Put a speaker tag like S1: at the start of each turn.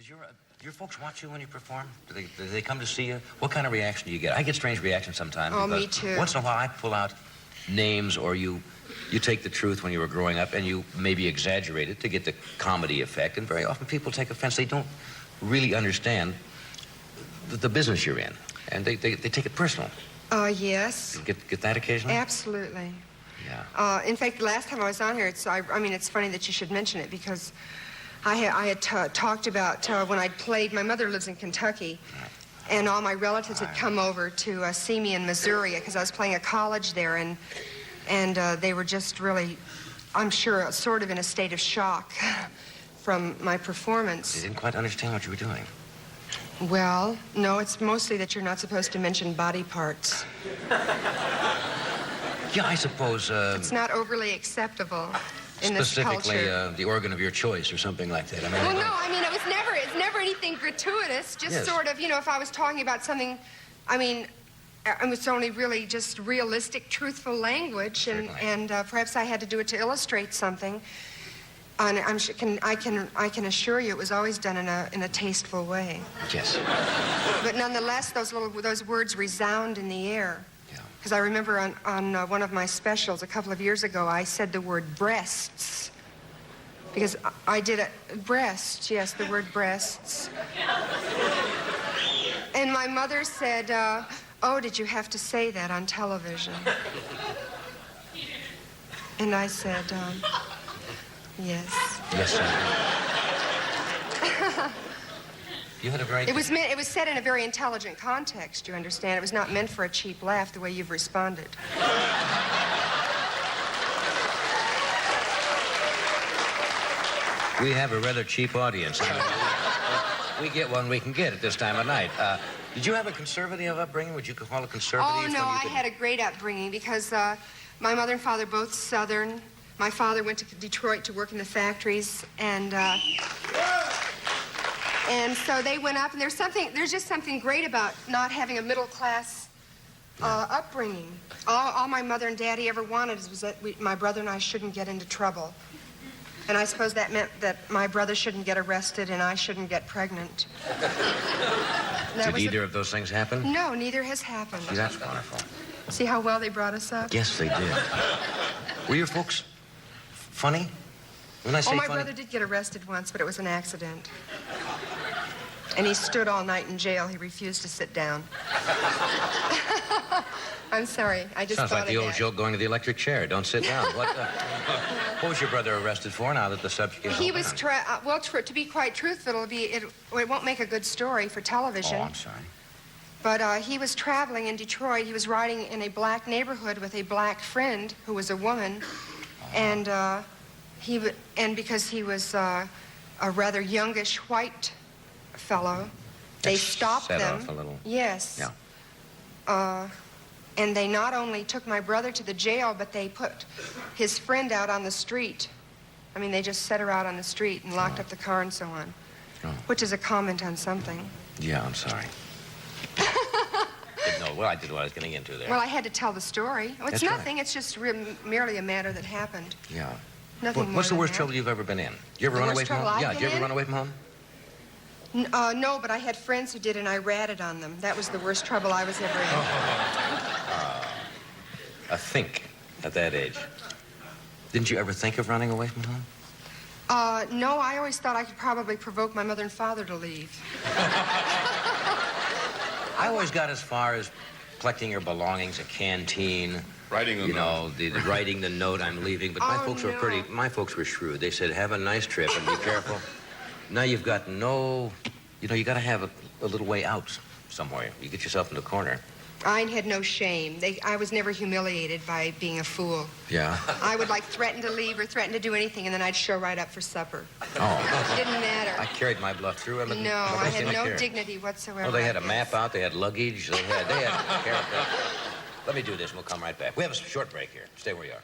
S1: Does your folks watch you when you perform? Do they come to see you? What kind of reaction do you get? I get strange reactions sometimes.
S2: Oh, me too.
S1: Once in a while, I pull out names, or you take the truth when you were growing up, and you maybe exaggerate it to get the comedy effect. And very often people take offense. They don't really understand the business you're in, and they take it personal.
S2: Yes.
S1: Get that occasionally?
S2: Absolutely.
S1: Yeah.
S2: In fact, the last time I was on here, I mean, it's funny that you should mention it, because I had talked about when I'd played. My mother lives in Kentucky, and all my relatives had come over to see me in Missouri, because I was playing a college there, and they were just really, I'm sure, sort of in a state of shock from my performance.
S1: They didn't quite understand what you were doing.
S2: Well, no, it's mostly that you're not supposed to mention body parts.
S1: Yeah, I suppose...
S2: it's not overly acceptable in this culture.
S1: Specifically, the organ of your choice or something like that. I mean,
S2: well, no, I mean, it's never anything gratuitous. Just
S1: yes.
S2: Sort of, if I was talking about something, I mean, it's only really just realistic, truthful language, and perhaps I had to do it to illustrate something. And I can assure you it was always done in a tasteful way.
S1: Yes.
S2: But nonetheless, those words resound in the air.
S1: Yeah.
S2: Because I remember on one of my specials a couple of years ago, I said the word breasts. Because I did it, breasts, yes, the word breasts. And my mother said, oh, did you have to say that on television? And I said, yes.
S1: Yes, sir. You had a very...
S2: It was said in a very intelligent context, you understand. It was not meant for a cheap laugh the way you've responded.
S1: We have a rather cheap audience. We get one we can get at this time of night. Did you have a conservative upbringing? Would you call it conservative?
S2: Oh, no, I had a great upbringing, because my mother and father both Southern. My father went to Detroit to work in the factories, and so they went up, and there's just something great about not having a middle-class upbringing. All my mother and daddy ever wanted was that my brother and I shouldn't get into trouble. And I suppose that meant that my brother shouldn't get arrested and I shouldn't get pregnant.
S1: Did either of those things happen?
S2: No, neither has happened.
S1: See, that's wonderful.
S2: See how well they brought us up?
S1: Yes, they did. Were your folks funny? When I say
S2: my
S1: funny...
S2: brother did get arrested once, but it was an accident. And he stood all night in jail. He refused to sit down. I'm sorry. I just
S1: Sounds
S2: thought
S1: like the
S2: of
S1: old
S2: that.
S1: joke going to the electric chair. Don't sit down. What was your brother arrested for now that the subject is
S2: He
S1: open?
S2: was, to be quite truthful, it won't make a good story for television.
S1: Oh, I'm sorry.
S2: But he was traveling in Detroit. He was riding in a black neighborhood with a black friend who was a woman. And because he was a rather youngish white fellow, they stopped them.
S1: Set off a little.
S2: Yes.
S1: Yeah.
S2: And they not only took my brother to the jail, but they put his friend out on the street. I mean, they just set her out on the street and locked up the car and so on.
S1: Oh.
S2: Which is a comment on something.
S1: Yeah, I'm sorry. No, well, I did what I was getting into there.
S2: Well, I had to tell the story. Oh, it's
S1: That's
S2: nothing.
S1: right.
S2: It's just merely a matter that happened.
S1: Yeah.
S2: Nothing more
S1: What's the
S2: than
S1: worst
S2: that.
S1: trouble you've ever been in? You ever run away from home? Yeah, did you ever run away from home?
S2: No, but I had friends who did, and I ratted on them. That was the worst trouble I was ever in.
S1: I think at that age. Didn't you ever think of running away from home?
S2: No, I always thought I could probably provoke my mother and father to leave.
S1: I always got as far as collecting your belongings, a canteen.
S3: Writing the note.
S1: The writing the note, I'm leaving. But my folks were my folks were shrewd. They said, have a nice trip and be careful. Now you've got you got to have a little way out somewhere. You get yourself in the corner.
S2: I had no shame. I was never humiliated by being a fool.
S1: Yeah.
S2: I would threaten to leave or threaten to do anything, and then I'd show right up for supper.
S1: Oh.
S2: It didn't matter.
S1: I carried my bluff through.
S2: No, I had no dignity whatsoever.
S1: Oh, they had a map out. They had luggage. They had character. Let me do this, and we'll come right back. We have a short break here. Stay where you are.